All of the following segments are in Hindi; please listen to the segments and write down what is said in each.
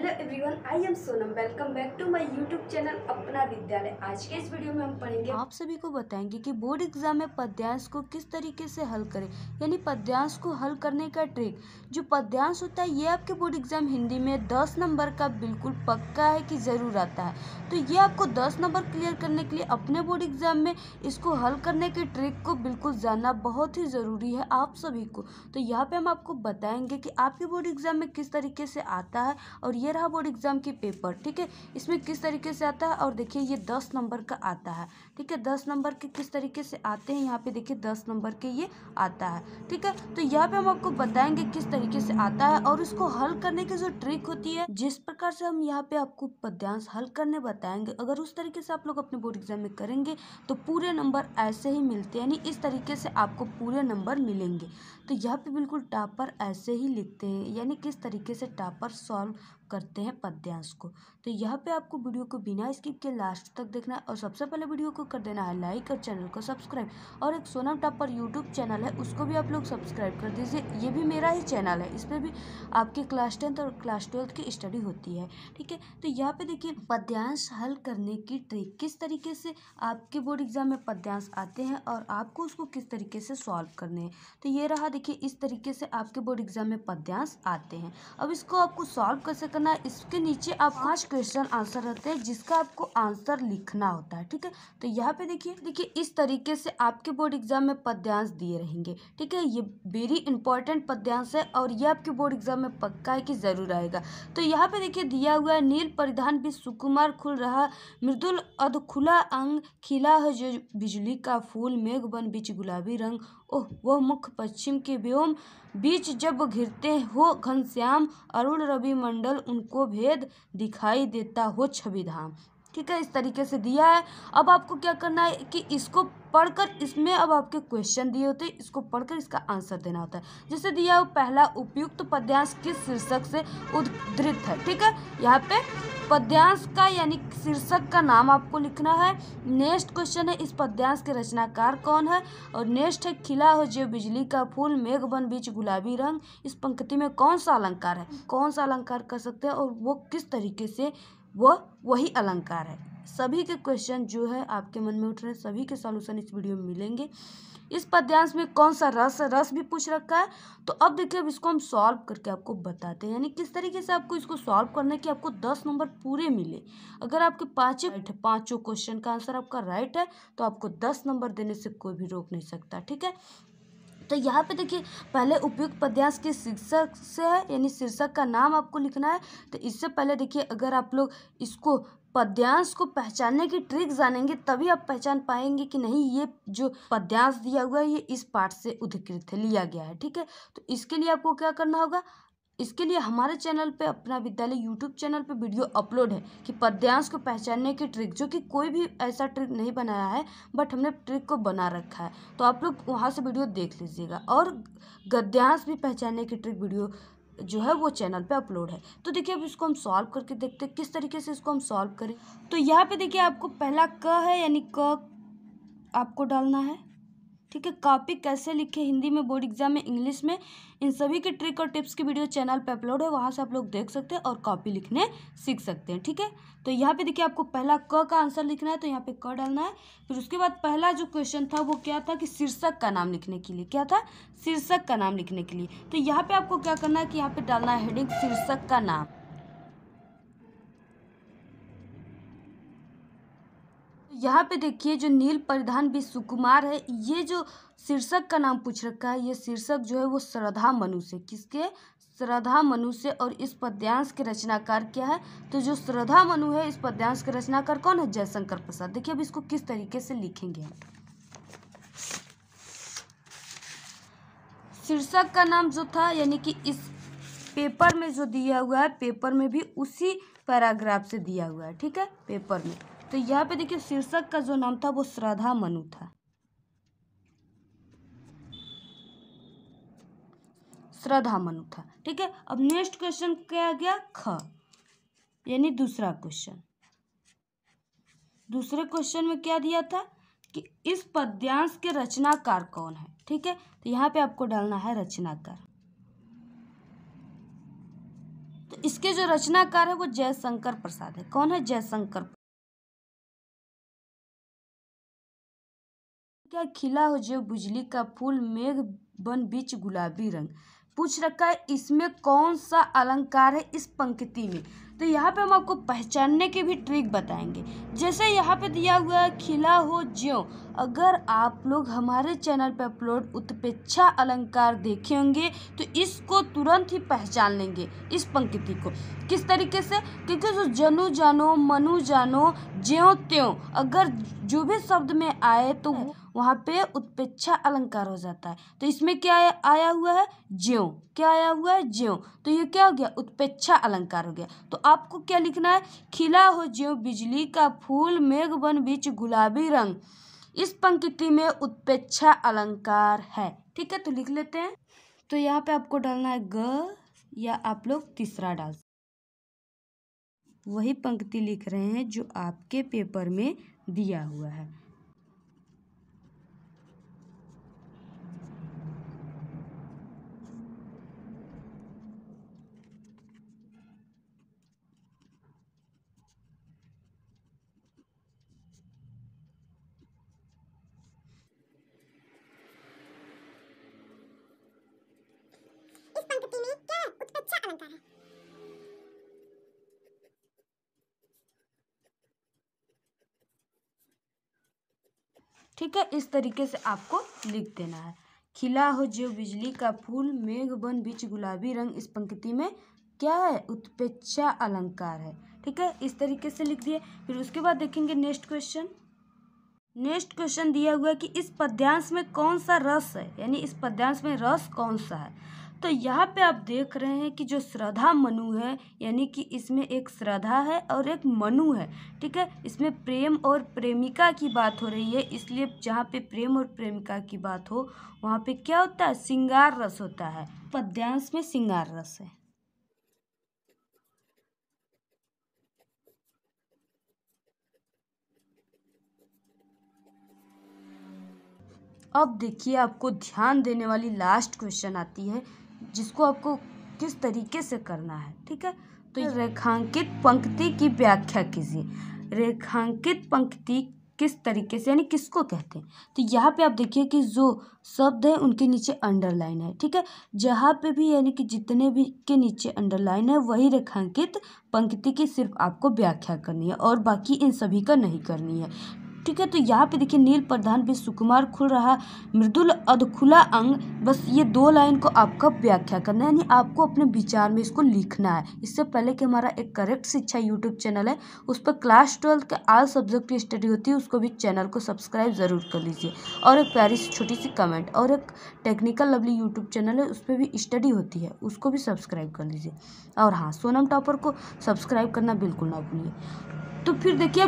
Hello everyone, I am Sonam. Welcome back to my YouTube channel Apna Vidyalaya. आज के इस वीडियो में हम पढ़ेंगे, आप सभी को बताएंगे कि बोर्ड एग्जाम में पद्यांश को किस तरीके से हल करें, यानी पद्यांश को हल करने का ट्रिक। जो पद्यांश होता है ये आपके बोर्ड एग्जाम हिंदी में 10 नंबर का बिल्कुल पक्का है कि ज़रूर आता है। तो ये आपको 10 नंबर क्लियर करने के लिए अपने बोर्ड एग्जाम में इसको हल करने के ट्रिक को बिल्कुल जानना बहुत ही ज़रूरी है आप सभी को। तो यहाँ पर हम आपको बताएंगे कि आपके बोर्ड एग्जाम में किस तरीके से आता है। और ये रहा बोर्ड एग्जाम की पेपर, ठीक है। इसमें किस तरीके से आता है और देखिए ये 10 नंबर का आता है, ठीक है। 10 नंबर के किस तरीके से आते हैं यहाँ पे देखिए 10 नंबर के ये आता है, ठीक है। तो यहाँ पे हम आपको बताएंगे किस तरीके से आता है और इसको हल करने की जो ट्रिक होती है, जिस प्रकार से हम यहाँ पे आपको पद्यांश हल करने बताएंगे, अगर उस तरीके से आप लोग अपने बोर्ड एग्जाम में करेंगे तो पूरे नंबर ऐसे ही मिलते हैं, यानी इस तरीके से आपको पूरे नंबर मिलेंगे। तो यहाँ पे बिल्कुल टॉपर ऐसे ही लिखते हैं, यानी किस तरीके से टॉपर सॉल्व करते हैं पद्यांश को। तो यहाँ पे आपको वीडियो को बिना स्किप के लास्ट तक देखना है और सबसे पहले वीडियो को कर देना है लाइक और चैनल को सब्सक्राइब। और एक सोनम टॉपर यूट्यूब चैनल है, उसको भी आप लोग सब्सक्राइब कर दीजिए, ये भी मेरा ही चैनल है, इसमें भी आपकी क्लास 10th और क्लास 12th की स्टडी होती है, ठीक है। तो यहाँ पे देखिए पद्यांश हल करने की ट्रिक, किस तरीके से आपके बोर्ड एग्जाम में पद्यांश आते हैं और आपको उसको किस तरीके से सॉल्व करने हैं। तो ये रहा, देखिए इस तरीके से आपके बोर्ड एग्जाम में पद्यांश आते हैं। अब इसको आपको सॉल्व कैसे करना है, इसके नीचे आप 5 क्वेश्चन आंसर रहते हैं जिसका आपको आंसर लिखना होता है, ठीक है। तो यहाँ पे देखिए इस तरीके से आपके बोर्ड एग्जाम में पद्यांश दिए रहेंगे, ठीक है। ये वेरी इंपॉर्टेंट पद्यांश है और ये आपके बोर्ड एग्जाम में पक्का है कि जरूर आएगा। तो यहाँ पे देखिए दिया हुआ है, नील परिधान भी सुकुमार खुल रहा, मृदुल अधखुला अंग, खिला है जो बिजली का फूल, मेघ बन बीच गुलाबी रंग, ओह वह मुख पश्चिम के व्योम, बीच जब घिरते हो घनश्याम, अरुण रवि मंडल उनको भेद, दिखाई देता हो छवि धाम, ठीक है। इस तरीके से दिया है। अब आपको क्या करना है कि इसको पढ़कर, इसमें अब आपके क्वेश्चन दिए होते हैं, इसको पढ़कर इसका आंसर देना होता है। जैसे दिया हो पहला, उपयुक्त पद्यांश किस शीर्षक से उद्धृत है, ठीक है। यहाँ पे पद्यांश का यानी शीर्षक का नाम आपको लिखना है। नेक्स्ट क्वेश्चन है, इस पद्यांश के रचनाकार कौन है। और नेक्स्ट है, खिला हो जो बिजली का फूल, मेघ बन बीच गुलाबी रंग, इस पंक्ति में कौन सा अलंकार है, कौन सा अलंकार कर सकते हैं और वो किस तरीके से वही अलंकार है। सभी के क्वेश्चन जो है आपके मन में उठ रहे हैं, सभी के सॉल्यूशन इस वीडियो में मिलेंगे। इस पद्यांश में कौन सा रस भी पूछ रखा है। तो अब देखिए अब इसको हम सॉल्व करके आपको बताते हैं, यानी किस तरीके से आपको इसको सॉल्व करना है कि आपको 10 नंबर पूरे मिले। अगर आपके पांचों क्वेश्चन का आंसर आपका राइट है तो आपको 10 नंबर देने से कोई भी रोक नहीं सकता, ठीक है। तो यहाँ पे देखिए पहले उपयुक्त पद्यांश के शीर्षक से है, यानी शीर्षक का नाम आपको लिखना है। तो इससे पहले देखिए अगर आप लोग इसको पद्यांश को पहचानने की ट्रिक जानेंगे तभी आप पहचान पाएंगे कि नहीं ये जो पद्यांश दिया हुआ है ये इस पाठ से उद्धृत है, लिया गया है, ठीक है। तो इसके लिए आपको क्या करना होगा, इसके लिए हमारे चैनल पे अपना विद्यालय यूट्यूब चैनल पे वीडियो अपलोड है कि पद्यांश को पहचानने की ट्रिक, जो कि कोई भी ऐसा ट्रिक नहीं बनाया है बट हमने ट्रिक को बना रखा है, तो आप लोग वहाँ से वीडियो देख लीजिएगा। और गद्यांश भी पहचानने की ट्रिक वीडियो जो है वो चैनल पे अपलोड है। तो देखिए अब इसको हम सॉल्व करके देखते हैं किस तरीके से इसको हम सॉल्व करें। तो यहाँ पे देखिए आपको पहला क है, यानी क आपको डालना है, ठीक है। कॉपी कैसे लिखे हिंदी में बोर्ड एग्जाम में, इंग्लिश में, इन सभी के ट्रिक और टिप्स की वीडियो चैनल पे अपलोड है, वहाँ से आप लोग देख सकते हैं और कॉपी लिखने सीख सकते हैं, ठीक है। तो यहाँ पे देखिए आपको पहला क का आंसर लिखना है, तो यहाँ पे क डालना है। फिर उसके बाद पहला जो क्वेश्चन था वो क्या था कि शीर्षक का नाम लिखने के लिए, क्या था, शीर्षक का नाम लिखने के लिए। तो यहाँ पे आपको क्या करना है कि यहाँ पे डालना है हेडिंग शीर्षक का नाम। यहाँ पे देखिए जो नील परिधान भी सुकुमार है, ये जो शीर्षक का नाम पूछ रखा है, ये शीर्षक जो है वो श्रद्धा मनु से, किसके, श्रद्धा मनु से। और इस पद्यांश के रचनाकार क्या है, तो जो श्रद्धा मनु है इस पद्यांश के रचनाकार कौन है, जयशंकर प्रसाद। देखिए अब इसको किस तरीके से लिखेंगे। शीर्षक का नाम जो था, यानी कि इस पेपर में जो दिया हुआ है, पेपर में भी उसी पैराग्राफ से दिया हुआ है, ठीक है, पेपर में। तो यहाँ पे देखिए शीर्षक का जो नाम था वो श्रद्धा मनु था, श्रद्धा मनु था, ठीक है। अब नेक्स्ट क्वेश्चन क्या गया, ख, यानी दूसरा क्वेश्चन। दूसरे क्वेश्चन में क्या दिया था कि इस पद्यांश के रचनाकार कौन है, ठीक है। तो यहाँ पे आपको डालना है रचनाकार। तो इसके जो रचनाकार है वो जयशंकर प्रसाद है। कौन है? जयशंकर। क्या खिला हो जो बिजली का फूल, मेघ बन बीच गुलाबी रंग। पूछ रखा है इसमें कौन सा अलंकार है इस पंक्ति में। तो यहाँ पे हम आपको पहचानने की भी ट्रिक बताएंगे। जैसे यहाँ पे दिया हुआ है खिला हो ज्यों, अगर आप लोग हमारे चैनल पे अपलोड उत्प्रेक्षा अलंकार देखे होंगे तो इसको तुरंत ही पहचान लेंगे, इस पंक्ति को। किस तरीके से? क्योंकि जो जनु जानो, मनु जानो, ज्यों त्यों, अगर जो भी शब्द में आए तो वहाँ पे उत्प्रेक्षा अलंकार हो जाता है। तो इसमें क्या आया हुआ है? ज्यों। क्या आया हुआ है? ज्यों। तो ये क्या हो गया? उत्प्रेक्षा अलंकार हो गया। तो आपको क्या लिखना है? खिला हो ज्यों बिजली का फूल, मेघ बन बीच गुलाबी रंग। इस पंक्ति में उत्प्रेक्षा अलंकार है। ठीक है, तो लिख लेते हैं। तो यहाँ पे आपको डालना है ग, या आप लोग तीसरा डाल, वही पंक्ति लिख रहे हैं जो आपके पेपर में दिया हुआ है। इस पंक्ति में क्या उत्प्रेक्षा अलंकार है? ठीक है, इस तरीके से आपको लिख देना है। खिला हो जो बिजली का फूल, मेघ बन बीच गुलाबी रंग। इस पंक्ति में क्या है? उत्प्रेक्षा अलंकार है। ठीक है, इस तरीके से लिख दिए। फिर उसके बाद देखेंगे नेक्स्ट क्वेश्चन। नेक्स्ट क्वेश्चन दिया हुआ है कि इस पद्यांश में कौन सा रस है, यानी इस पद्यांश में रस कौन सा है। तो यहाँ पे आप देख रहे हैं कि जो श्रद्धा मनु है, यानी कि इसमें एक श्रद्धा है और एक मनु है। ठीक है, इसमें प्रेम और प्रेमिका की बात हो रही है, इसलिए जहाँ पे प्रेम और प्रेमिका की बात हो वहाँ पे क्या होता है? श्रृंगार रस होता है। पद्यांश में श्रृंगार रस है। अब देखिए, आपको ध्यान देने वाली लास्ट क्वेश्चन आती है, जिसको आपको किस तरीके से करना है। ठीक है, तो रेखांकित पंक्ति की व्याख्या कीजिए। रेखांकित पंक्ति किस तरीके से, यानी किसको कहते हैं। तो यहाँ पे आप देखिए कि जो शब्द है उनके नीचे अंडरलाइन है। ठीक है, जहाँ पे भी यानी कि जितने भी के नीचे अंडरलाइन है वही रेखांकित पंक्ति की सिर्फ आपको व्याख्या करनी है, और बाकी इन सभी का नहीं करनी है। ठीक है, तो यहाँ पे देखिए नील प्रधान भी सुकुमार खुल रहा मृदुल अधखुला अंग, बस ये 2 लाइन को आपका व्याख्या करना है, यानी आपको अपने विचार में इसको लिखना है। इससे पहले कि हमारा एक करेक्ट शिक्षा यूट्यूब चैनल है, उस पर क्लास 12 के ऑल सब्जेक्ट की स्टडी होती है, उसको भी चैनल को सब्सक्राइब ज़रूर कर लीजिए। और एक प्यारी सी छोटी सी कमेंट, और एक टेक्निकल लवली यूट्यूब चैनल है, उस पर भी स्टडी होती है, उसको भी सब्सक्राइब कर लीजिए। और हाँ, सोनम टॉपर को सब्सक्राइब करना बिल्कुल ना भूलिए। तो फिर देखिए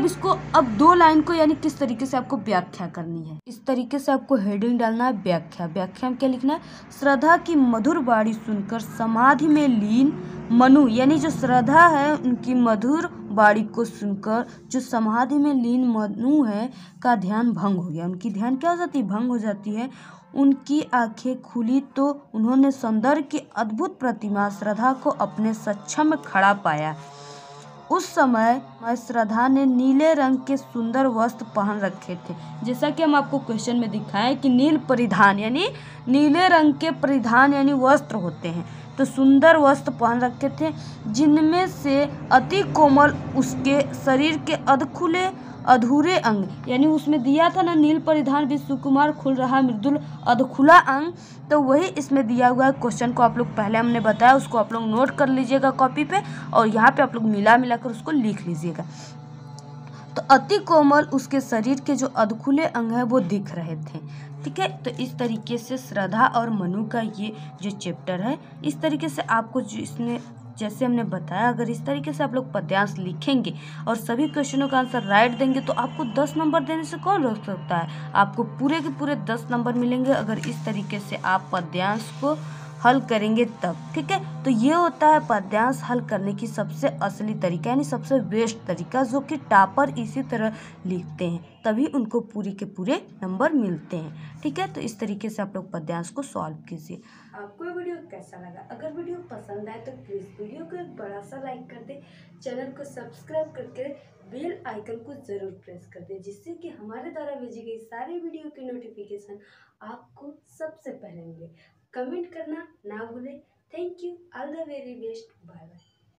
अब 2 लाइन को यानी किस तरीके से आपको व्याख्या करनी है। इस तरीके से आपको हेडिंग डालना है व्याख्या। व्याख्या में क्या लिखना है? श्रद्धा की मधुर बाणी सुनकर समाधि में लीन मनु, यानी जो श्रद्धा है उनकी मधुर बाणी को सुनकर जो समाधि में लीन मनु है का ध्यान भंग हो गया। उनकी ध्यान क्या हो जाती है? भंग हो जाती है। उनकी आंखें खुली तो उन्होंने सौंदर्य की अद्भुत प्रतिमा श्रद्धा को अपने सक्षम में खड़ा पाया। उस समय श्रद्धा ने नीले रंग के सुंदर वस्त्र पहन रखे थे। जैसा कि हम आपको क्वेश्चन में दिखाएं कि नील परिधान यानी नीले रंग के परिधान यानी वस्त्र होते हैं, तो सुंदर वस्त्र पहन रखे थे, जिनमें से अति कोमल उसके शरीर के अधखुले अधूरे अंग, यानी उसमें दिया था ना नील परिधान भी सुकुमार खुल रहा मृदुल अधखुला अंग, तो वही इसमें दिया हुआ है। क्वेश्चन को आप लोग पहले हमने बताया, उसको आप लोग नोट कर लीजिएगा कॉपी पे, और यहाँ पे आप लोग मिला कर उसको लिख लीजिएगा। तो अति कोमल उसके शरीर के जो अधखुले अंग है वो दिख रहे थे। ठीक है, तो इस तरीके से श्रद्धा और मनु का ये जो चैप्टर है, इस तरीके से आपको जो इसने जैसे हमने बताया, अगर इस तरीके से आप लोग पद्यांश लिखेंगे और सभी क्वेश्चनों का आंसर राइट देंगे तो आपको 10 नंबर देने से कौन रोक सकता है। आपको पूरे के पूरे 10 नंबर मिलेंगे अगर इस तरीके से आप पद्यांश को हल करेंगे तब। ठीक है, तो ये होता है पद्यांश हल करने की सबसे असली तरीका, यानी सबसे बेस्ट तरीका, जो कि टॉपर इसी तरह लिखते हैं, तभी उनको पूरे के पूरे नंबर मिलते हैं। ठीक है, तो इस तरीके से आप लोग पद्यांश को सॉल्व कीजिए। आपको ये वीडियो कैसा लगा? अगर वीडियो पसंद आए तो प्लीज़ वीडियो को एक बड़ा सा लाइक कर दे, चैनल को सब्सक्राइब करके बेल आइकन को ज़रूर प्रेस कर दे, जिससे कि हमारे द्वारा भेजी गई सारी वीडियो की नोटिफिकेशन आपको सबसे पहले मिले। कमेंट करना ना भूलें। Thank you, all the very best, bye bye.